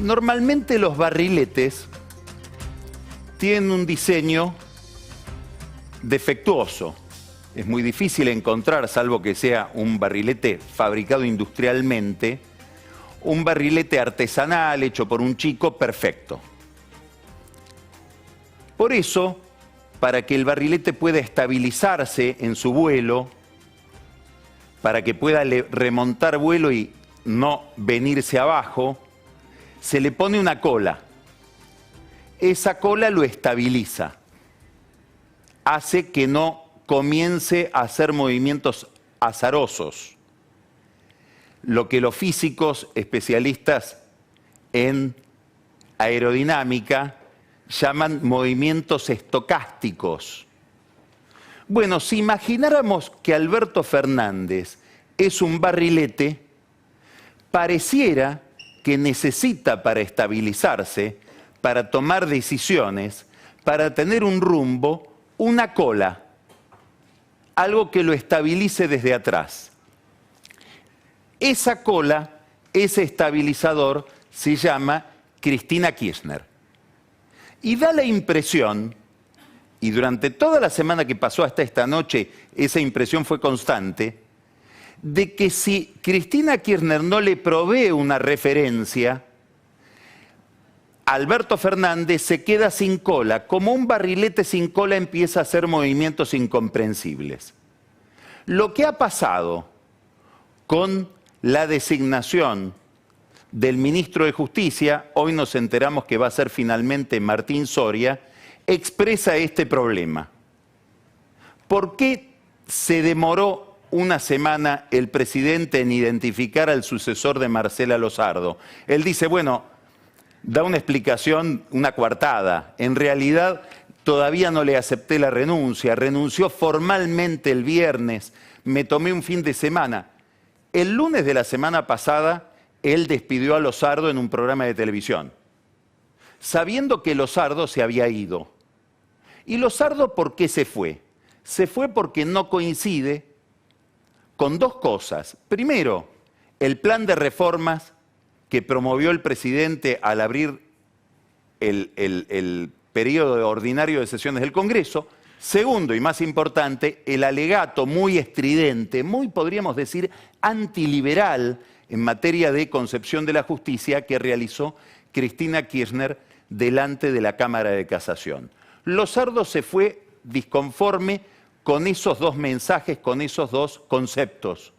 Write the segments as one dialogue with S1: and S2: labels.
S1: Normalmente los barriletes tienen un diseño defectuoso. Es muy difícil encontrar, salvo que sea un barrilete fabricado industrialmente, un barrilete artesanal hecho por un chico perfecto. Por eso, para que el barrilete pueda estabilizarse en su vuelo, para que pueda remontar vuelo y no venirse abajo, se le pone una cola. Esa cola lo estabiliza, hace que no comience a hacer movimientos azarosos, lo que los físicos especialistas en aerodinámica llaman movimientos estocásticos. Bueno, si imagináramos que Alberto Fernández es un barrilete, pareciera que necesita para estabilizarse, para tomar decisiones, para tener un rumbo, una cola, algo que lo estabilice desde atrás. Esa cola, ese estabilizador, se llama Cristina Kirchner. Y da la impresión, y durante toda la semana que pasó hasta esta noche, esa impresión fue constante, de que si Cristina Kirchner no le provee una referencia, Alberto Fernández se queda sin cola. Como un barrilete sin cola empieza a hacer movimientos incomprensibles. Lo que ha pasado con la designación del ministro de Justicia, hoy nos enteramos que va a ser finalmente Martín Soria, expresa este problema. ¿Por qué se demoró una semana el presidente en identificar al sucesor de Marcela Lozardo? Él dice, bueno, da una explicación, una coartada. En realidad, todavía no le acepté la renuncia. Renunció formalmente el viernes. Me tomé un fin de semana. El lunes de la semana pasada, él despidió a Lozardo en un programa de televisión, sabiendo que Lozardo se había ido. ¿Y Lozardo por qué se fue? Se fue porque no coincide con dos cosas. Primero, el plan de reformas que promovió el presidente al abrir el periodo ordinario de sesiones del Congreso. Segundo, y más importante, el alegato muy estridente, muy podríamos decir antiliberal en materia de concepción de la justicia que realizó Cristina Kirchner delante de la Cámara de Casación. Lozardo se fue disconforme con esos dos mensajes, con esos dos conceptos.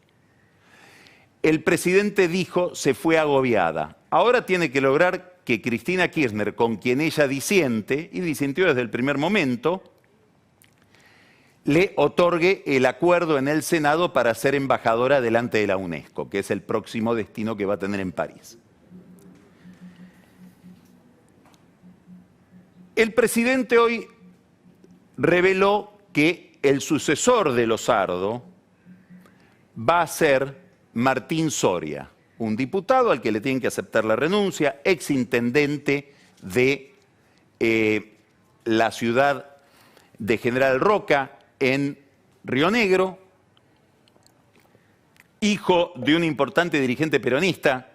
S1: El presidente dijo, se fue agobiada. Ahora tiene que lograr que Cristina Kirchner, con quien ella disiente, y disintió desde el primer momento, le otorgue el acuerdo en el Senado para ser embajadora delante de la UNESCO, que es el próximo destino que va a tener en París. El presidente hoy reveló que el sucesor de Lozardo va a ser Martín Soria, un diputado al que le tienen que aceptar la renuncia, exintendente de la ciudad de General Roca en Río Negro, hijo de un importante dirigente peronista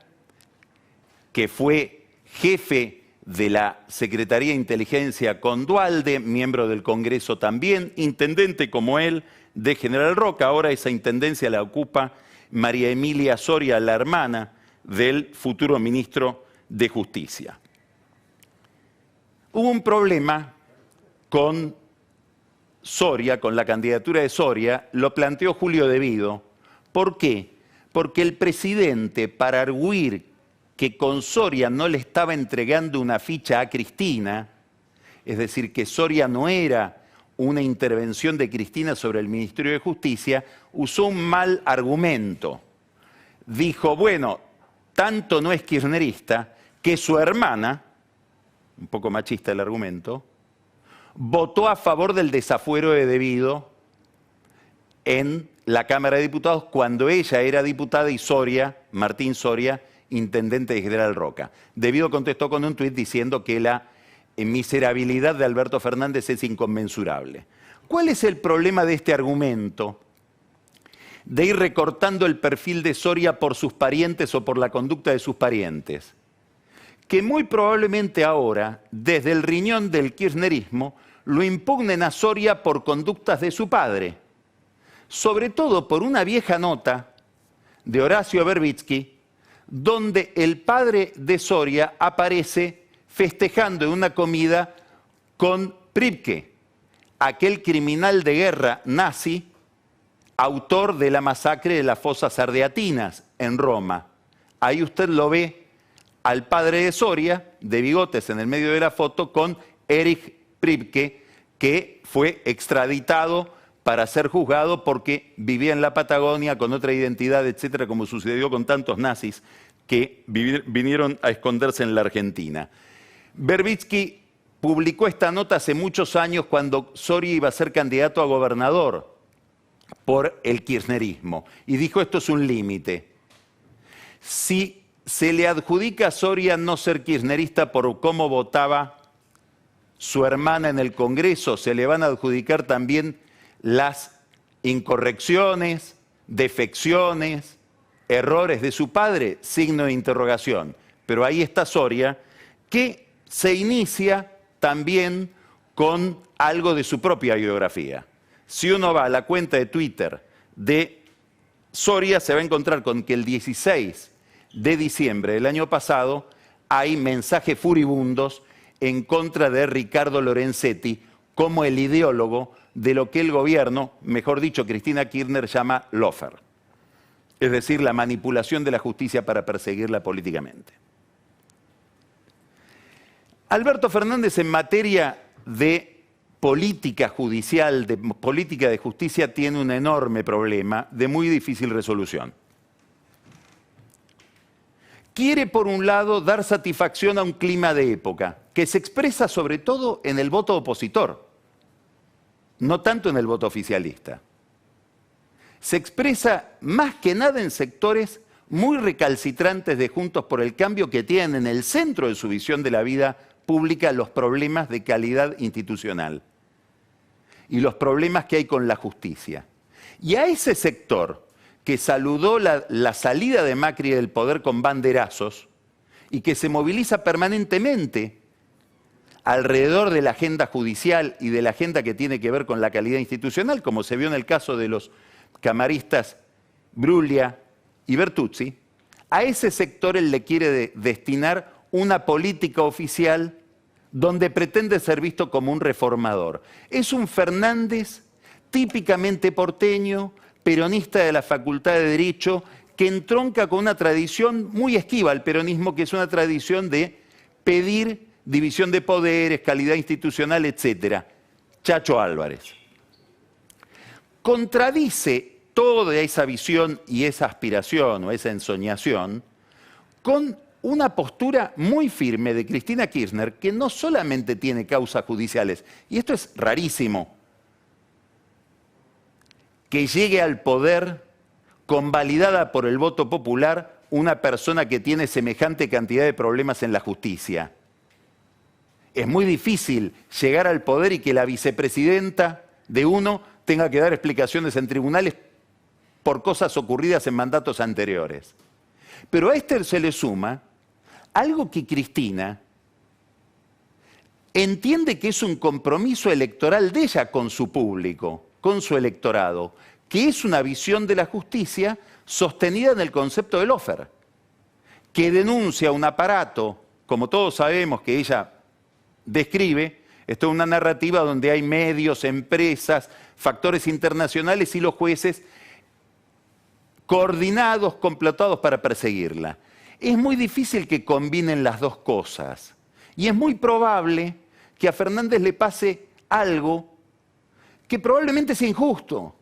S1: que fue jefe de la Secretaría de Inteligencia con Duhalde, miembro del Congreso también, intendente como él de General Roca. Ahora esa intendencia la ocupa María Emilia Soria, la hermana del futuro ministro de Justicia. Hubo un problema con Soria, con la candidatura de Soria, lo planteó Julio De Vido. ¿Por qué? Porque el presidente, para arguir que con Soria no le estaba entregando una ficha a Cristina, es decir, que Soria no era una intervención de Cristina sobre el Ministerio de Justicia, usó un mal argumento. Dijo, bueno, tanto no es kirchnerista que su hermana, un poco machista el argumento, votó a favor del desafuero de De Vido en la Cámara de Diputados cuando ella era diputada y Soria, Martín Soria, intendente de General Roca. De Vido contestó con un tuit diciendo que la miserabilidad de Alberto Fernández es inconmensurable. ¿Cuál es el problema de este argumento? De ir recortando el perfil de Soria por sus parientes o por la conducta de sus parientes. que muy probablemente ahora, desde el riñón del kirchnerismo, lo impugnen a Soria por conductas de su padre, sobre todo por una vieja nota de Horacio Verbitsky, donde el padre de Soria aparece festejando en una comida con Pripke, aquel criminal de guerra nazi, autor de la masacre de las fosas ardeatinas en Roma. Ahí usted lo ve al padre de Soria, de bigotes en el medio de la foto, con Erich Pripke, que fue extraditado para ser juzgado porque vivía en la Patagonia con otra identidad, etcétera, como sucedió con tantos nazis que vinieron a esconderse en la Argentina. Verbitsky publicó esta nota hace muchos años cuando Soria iba a ser candidato a gobernador por el kirchnerismo y dijo: esto es un límite. Si se le adjudica a Soria no ser kirchnerista por cómo votaba su hermana en el Congreso, se le van a adjudicar también las incorrecciones, defecciones, errores de su padre, signo de interrogación. Pero ahí está Soria, que se inicia también con algo de su propia biografía. Si uno va a la cuenta de Twitter de Soria, se va a encontrar con que el 16 de diciembre del año pasado hay mensajes furibundos en contra de Ricardo Lorenzetti como el ideólogo de lo que el gobierno, mejor dicho, Cristina Kirchner, llama lawfare, es decir, la manipulación de la justicia para perseguirla políticamente. Alberto Fernández, en materia de política judicial, de política de justicia, tiene un enorme problema de muy difícil resolución. Quiere, por un lado, dar satisfacción a un clima de época, que se expresa sobre todo en el voto opositor, no tanto en el voto oficialista. Se expresa más que nada en sectores muy recalcitrantes de Juntos por el Cambio, que tienen en el centro de su visión de la vida pública los problemas de calidad institucional y los problemas que hay con la justicia. Y a ese sector que saludó la salida de Macri del poder con banderazos y que se moviliza permanentemente alrededor de la agenda judicial y de la agenda que tiene que ver con la calidad institucional, como se vio en el caso de los camaristas Bruglia y Bertuzzi, a ese sector él le quiere destinar una política oficial donde pretende ser visto como un reformador. Es un Fernández típicamente porteño, peronista de la Facultad de Derecho, que entronca con una tradición muy esquiva al peronismo, que es una tradición de pedir división de poderes, calidad institucional, etc. Chacho Álvarez contradice toda esa visión y esa aspiración o esa ensoñación con una postura muy firme de Cristina Kirchner, que no solamente tiene causas judiciales, y esto es rarísimo, que llegue al poder convalidada por el voto popular una persona que tiene semejante cantidad de problemas en la justicia. Es muy difícil llegar al poder y que la vicepresidenta de uno tenga que dar explicaciones en tribunales por cosas ocurridas en mandatos anteriores. Pero a este se le suma algo que Cristina entiende que es un compromiso electoral de ella con su público, con su electorado, que es una visión de la justicia sostenida en el concepto de lawfare, que denuncia un aparato, como todos sabemos que ella describe. Esto es una narrativa donde hay medios, empresas, factores internacionales y los jueces coordinados, complotados para perseguirla. Es muy difícil que combinen las dos cosas. Y es muy probable que a Fernández le pase algo que probablemente sea injusto.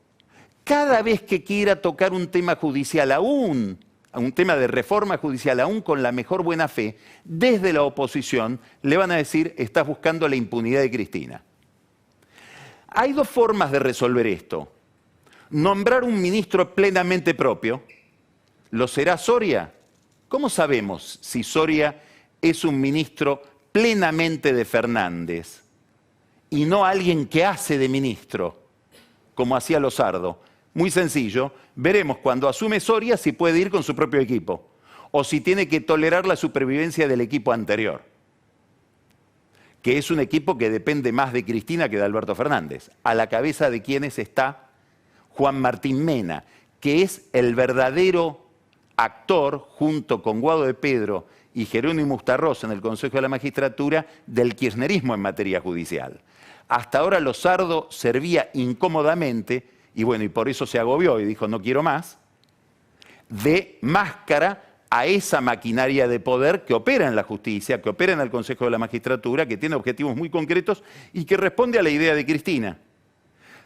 S1: Cada vez que quiera tocar un tema judicial, aún un tema de reforma judicial, aún con la mejor buena fe, desde la oposición le van a decir: estás buscando la impunidad de Cristina. Hay dos formas de resolver esto. Nombrar un ministro plenamente propio. ¿Lo será Soria? ¿Cómo sabemos si Soria es un ministro plenamente de Fernández y no alguien que hace de ministro, como hacía Lozardo? Muy sencillo, veremos cuando asume Soria si puede ir con su propio equipo o si tiene que tolerar la supervivencia del equipo anterior, que es un equipo que depende más de Cristina que de Alberto Fernández, a la cabeza de quienes está Juan Martín Mena, que es el verdadero actor, junto con Guado de Pedro y Jerónimo Ustarroz en el Consejo de la Magistratura, del kirchnerismo en materia judicial. Hasta ahora Losardo servía incómodamente, y bueno, y por eso se agobió y dijo no quiero más, de máscara a esa maquinaria de poder que opera en la justicia, que opera en el Consejo de la Magistratura, que tiene objetivos muy concretos y que responde a la idea de Cristina.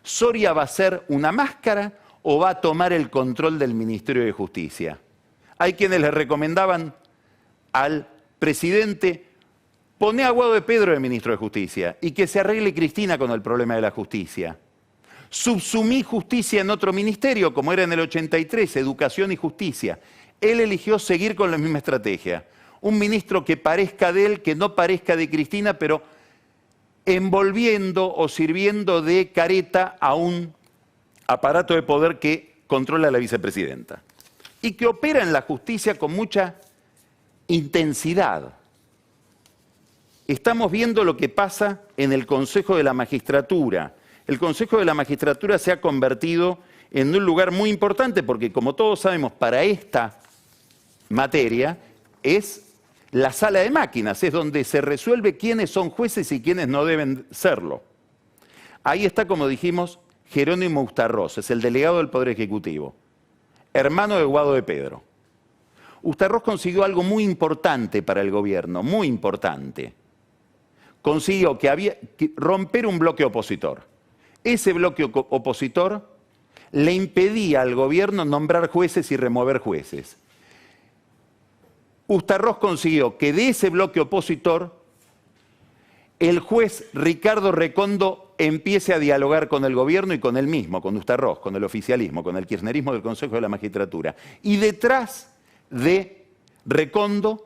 S1: ¿Soria va a ser una máscara o va a tomar el control del Ministerio de Justicia? Hay quienes le recomendaban al presidente: poné a Guado de Pedro de ministro de Justicia y que se arregle Cristina con el problema de la justicia. Subsumí justicia en otro ministerio, como era en el 83, Educación y Justicia. Él eligió seguir con la misma estrategia. Un ministro que parezca de él, que no parezca de Cristina, pero envolviendo o sirviendo de careta a un aparato de poder que controla a la vicepresidenta. Y que opera en la justicia con mucha intensidad. Estamos viendo lo que pasa en el Consejo de la Magistratura. El Consejo de la Magistratura se ha convertido en un lugar muy importante porque, como todos sabemos, para esta materia es la sala de máquinas, es donde se resuelve quiénes son jueces y quiénes no deben serlo. Ahí está, como dijimos, Jerónimo Ustarroz, es el delegado del Poder Ejecutivo, hermano de Guado de Pedro. Ustarroz consiguió algo muy importante para el gobierno, muy importante. Consiguió que había que romper un bloque opositor. Ese bloque opositor le impedía al gobierno nombrar jueces y remover jueces. Ustarroz consiguió que de ese bloque opositor el juez Ricardo Recondo empiece a dialogar con el gobierno y con él mismo, con Ustarroz, con el oficialismo, con el kirchnerismo del Consejo de la Magistratura. Y detrás de Recondo,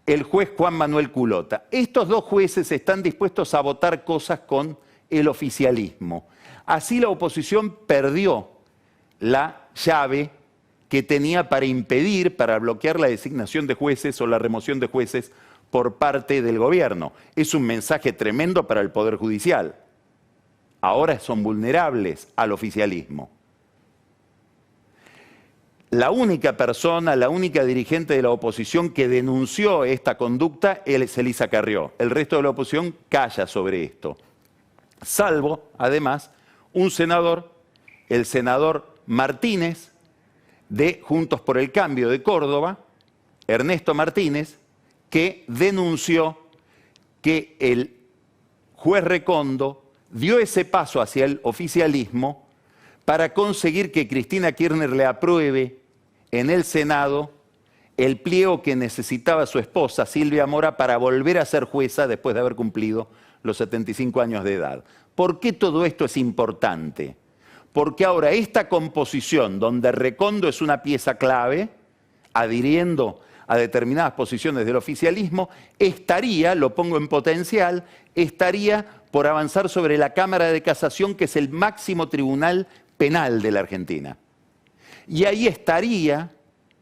S1: el juez Juan Manuel Culota. Estos dos jueces están dispuestos a votar cosas con el oficialismo. Así la oposición perdió la llave que tenía para impedir, para bloquear la designación de jueces o la remoción de jueces por parte del gobierno. Es un mensaje tremendo para el Poder Judicial. Ahora son vulnerables al oficialismo. La única persona, la única dirigente de la oposición que denunció esta conducta es Elisa Carrió. El resto de la oposición calla sobre esto. Salvo, además, un senador, el senador Martínez, de Juntos por el Cambio de Córdoba, Ernesto Martínez, que denunció que el juez Recondo dio ese paso hacia el oficialismo para conseguir que Cristina Kirchner le apruebe en el Senado el pliego que necesitaba su esposa, Silvia Mora, para volver a ser jueza después de haber cumplido los 75 años de edad. ¿Por qué todo esto es importante? Porque ahora esta composición, donde Recondo es una pieza clave, adhiriendo a determinadas posiciones del oficialismo, estaría, lo pongo en potencial, estaría por avanzar sobre la Cámara de Casación, que es el máximo tribunal penal de la Argentina. Y ahí estaría,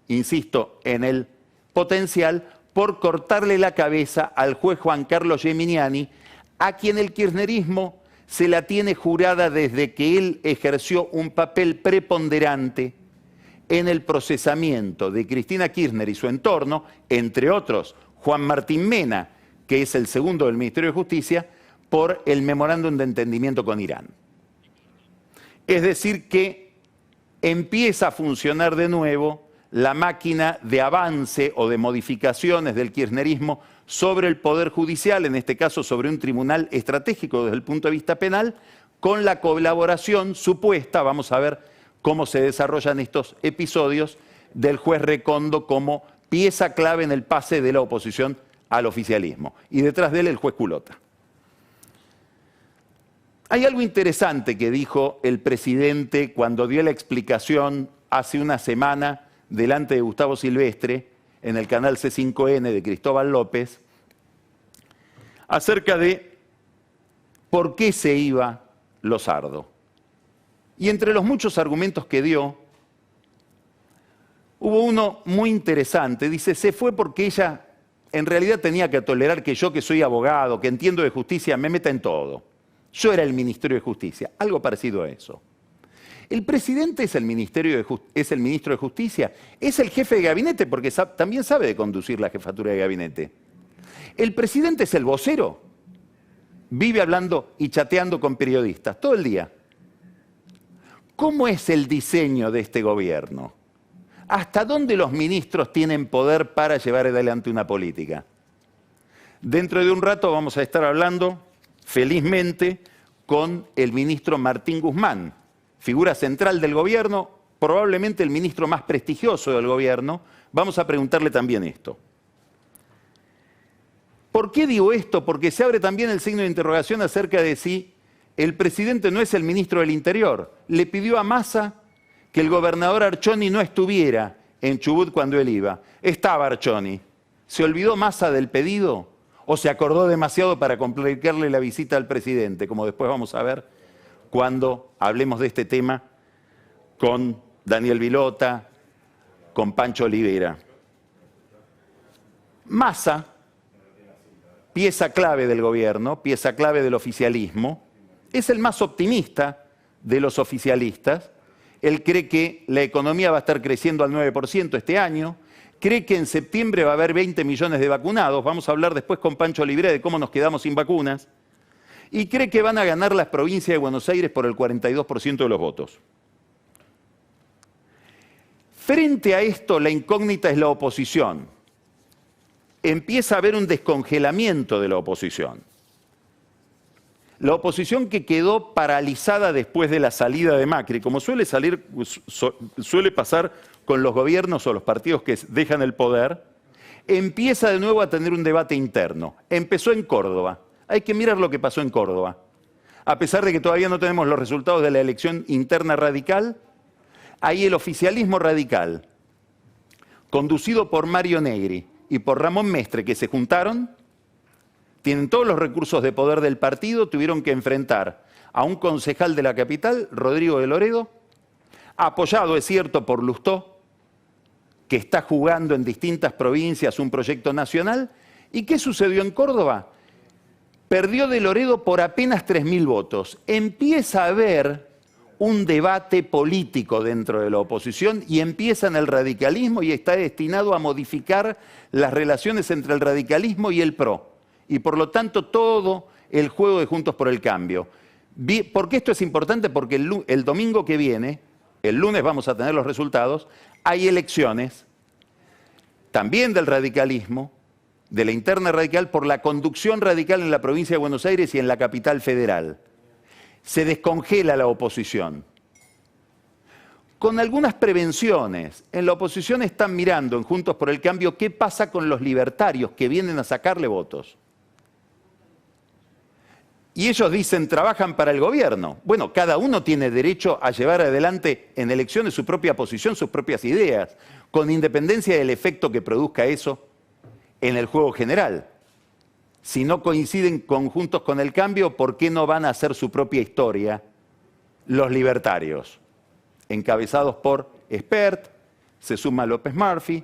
S1: insisto, en el potencial, por cortarle la cabeza al juez Juan Carlos Geminiani, a quien el kirchnerismo se la tiene jurada desde que él ejerció un papel preponderante en el procesamiento de Cristina Kirchner y su entorno, entre otros Juan Martín Mena, que es el segundo del Ministerio de Justicia, por el memorándum de entendimiento con Irán. Es decir, que empieza a funcionar de nuevo la máquina de avance o de modificaciones del kirchnerismo sobre el Poder Judicial, en este caso sobre un tribunal estratégico desde el punto de vista penal, con la colaboración supuesta, vamos a ver cómo se desarrollan estos episodios, del juez Recondo como pieza clave en el pase de la oposición al oficialismo. Y detrás de él el juez Culota. Hay algo interesante que dijo el presidente cuando dio la explicación hace una semana delante de Gustavo Silvestre en el canal C5N de Cristóbal López acerca de por qué se iba Losardo. Y entre los muchos argumentos que dio, hubo Hubo uno muy interesante, dice, se fue porque ella en realidad tenía que tolerar que yo, que soy abogado, que entiendo de justicia, me meta en todo. Yo era el Ministerio de Justicia, algo parecido a eso. El presidente es el ministro de Justicia, es el jefe de gabinete porque también sabe de conducir la jefatura de gabinete. El presidente es el vocero, vive hablando y chateando con periodistas todo el día. ¿Cómo es el diseño de este gobierno? ¿Hasta dónde los ministros tienen poder para llevar adelante una política? Dentro de un rato vamos a estar hablando, felizmente, con el ministro Martín Guzmán, figura central del gobierno, probablemente el ministro más prestigioso del gobierno. Vamos a preguntarle también esto. ¿Por qué digo esto? Porque se abre también el signo de interrogación acerca de si el presidente no es el ministro del Interior. Le pidió a Massa que el gobernador Archoni no estuviera en Chubut cuando él iba. Estaba Archoni. ¿Se olvidó Massa del pedido o se acordó demasiado para complicarle la visita al presidente? Como después vamos a ver cuando hablemos de este tema con Daniel Vilota, con Pancho Olivera. Massa, pieza clave del gobierno, pieza clave del oficialismo, es el más optimista de los oficialistas. Él cree que la economía va a estar creciendo al 9% este año, cree que en septiembre va a haber 20 millones de vacunados, vamos a hablar después con Pancho Olivera de cómo nos quedamos sin vacunas, y cree que van a ganar las provincias de Buenos Aires por el 42% de los votos. Frente a esto, la incógnita es la oposición. Empieza a haber un descongelamiento de la oposición. La oposición que quedó paralizada después de la salida de Macri, como suele pasar con los gobiernos o los partidos que dejan el poder, empieza de nuevo a tener un debate interno. Empezó en Córdoba. Hay que mirar lo que pasó en Córdoba. A pesar de que todavía no tenemos los resultados de la elección interna radical, ahí el oficialismo radical, conducido por Mario Negri y por Ramón Mestre, que se juntaron, tienen todos los recursos de poder del partido, tuvieron que enfrentar a un concejal de la capital, Rodrigo de Loredo, apoyado, es cierto, por Lustó, que está jugando en distintas provincias un proyecto nacional. ¿Y qué sucedió en Córdoba? Perdió de Loredo por apenas 3.000 votos. Empieza a haber un debate político dentro de la oposición y empieza en el radicalismo y está destinado a modificar las relaciones entre el radicalismo y el PRO. Y por lo tanto todo el juego de Juntos por el Cambio. ¿Por qué esto es importante? Porque el domingo que viene, el lunes vamos a tener los resultados, hay elecciones, también del radicalismo, de la interna radical, por la conducción radical en la provincia de Buenos Aires y en la capital federal. Se descongela la oposición. Con algunas prevenciones. En la oposición están mirando en Juntos por el Cambio qué pasa con los libertarios que vienen a sacarle votos. Y ellos dicen, trabajan para el gobierno. Bueno, cada uno tiene derecho a llevar adelante en elecciones su propia posición, sus propias ideas, con independencia del efecto que produzca eso en el juego general. Si no coinciden con Juntos con el Cambio, ¿por qué no van a hacer su propia historia los libertarios? Encabezados por Espert, se suma López Murphy.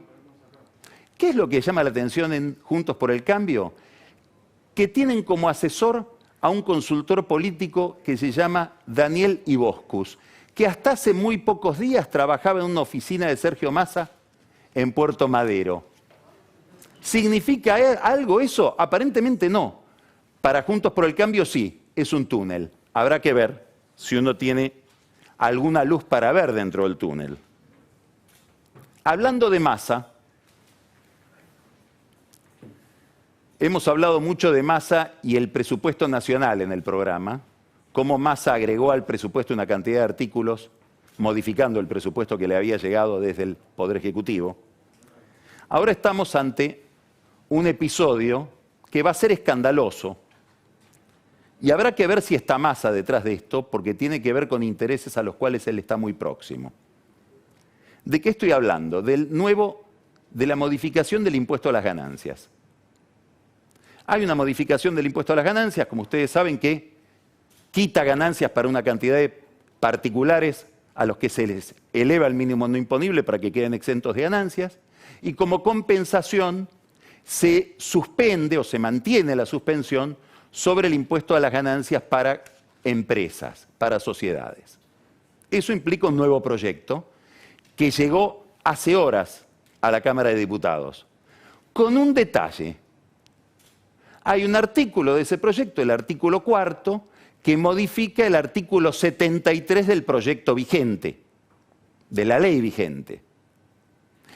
S1: ¿Qué es lo que llama la atención en Juntos por el Cambio? Que tienen como asesor a un consultor político que se llama Daniel Iboscus, que hasta hace muy pocos días trabajaba en una oficina de Sergio Massa en Puerto Madero. ¿Significa algo eso? Aparentemente no. Para Juntos por el Cambio sí, es un túnel. Habrá que ver si uno tiene alguna luz para ver dentro del túnel. Hablando de Massa, hemos hablado mucho de Massa y el presupuesto nacional en el programa, cómo Massa agregó al presupuesto una cantidad de artículos, modificando el presupuesto que le había llegado desde el Poder Ejecutivo. Ahora estamos ante un episodio que va a ser escandaloso y habrá que ver si está Massa detrás de esto, porque tiene que ver con intereses a los cuales él está muy próximo. ¿De qué estoy hablando? De la modificación del impuesto a las ganancias. Hay una modificación del impuesto a las ganancias, como ustedes saben, que quita ganancias para una cantidad de particulares a los que se les eleva el mínimo no imponible para que queden exentos de ganancias, y como compensación se suspende o se mantiene la suspensión sobre el impuesto a las ganancias para empresas, para sociedades. Eso implica un nuevo proyecto que llegó hace horas a la Cámara de Diputados, con un detalle. Hay un artículo de ese proyecto, el artículo 4, que modifica el artículo 73 del proyecto vigente, de la ley vigente.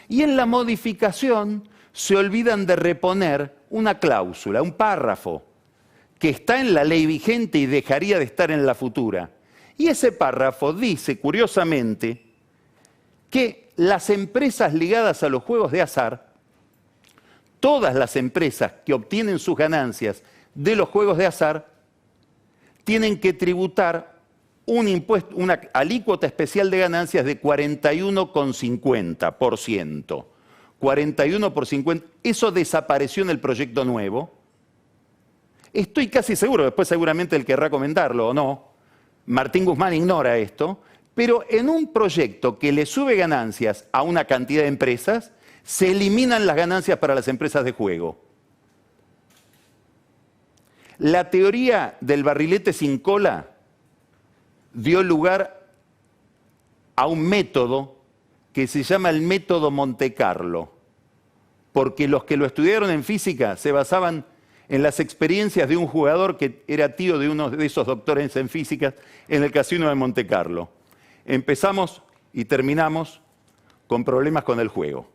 S1: Y en la modificación se olvidan de reponer una cláusula, un párrafo, que está en la ley vigente y dejaría de estar en la futura. Y ese párrafo dice, curiosamente, que las empresas ligadas a los juegos de azar, todas las empresas que obtienen sus ganancias de los juegos de azar, tienen que tributar un impuesto, una alícuota especial de ganancias de 41,50%. 41 por 50, eso desapareció en el proyecto nuevo. Estoy casi seguro, después seguramente él querrá comentarlo o no, Martín Guzmán ignora esto, pero en un proyecto que le sube ganancias a una cantidad de empresas, se eliminan las ganancias para las empresas de juego. La teoría del barrilete sin cola dio lugar a un método que se llama el método Monte Carlo, porque los que lo estudiaron en física se basaban en las experiencias de un jugador que era tío de uno de esos doctores en física en el casino de Monte Carlo. Empezamos y terminamos con problemas con el juego.